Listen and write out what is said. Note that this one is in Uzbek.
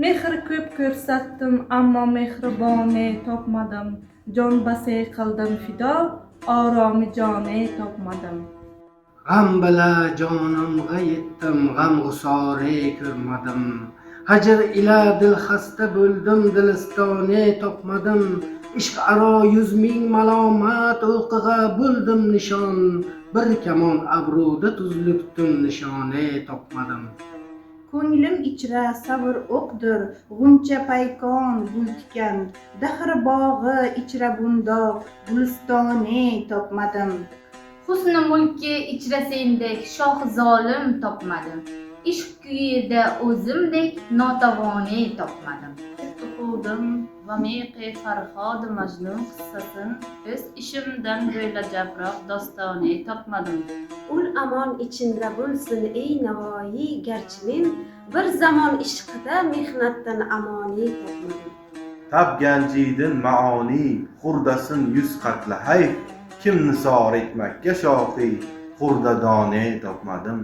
Mehr ko'p ko'rsatdim, ammo mehribone topmadim. Jon basay qildim fido, oromi jone topmadim. G'am bila jonimga yetdim, g'am g'usore ko'rmadim. Hajr ila dil xasta bo'ldim, dilistone topmadim. Ishq aro 100,000 malomat o'qiga bo'ldim nishon. Bir kamon abruda tuzlukdim, nishone topmadim. Ko'nglim ichra sabr o'qdir, g'uncha paykon gul tikan. Dahr bog'i ichra bundoq, gulistone topmadim. Husni mulki ichra sendek shoh zolim topmadim. Ishq kuyida o'zimdek notavone topmadim. O'qidim va meqi farhod majnun qissasin o'z ishimdan bo'la jabroq dostone topmadim. Ul amon ichinda bo'lsin ey Navoiy, garchi men bir zamon ishqida mehnatdan amoni topmadim. Tabganjiydin maoni xurdasin 100 qatla hayf. Kim nisor etmakka shoqi xurda done topmadim.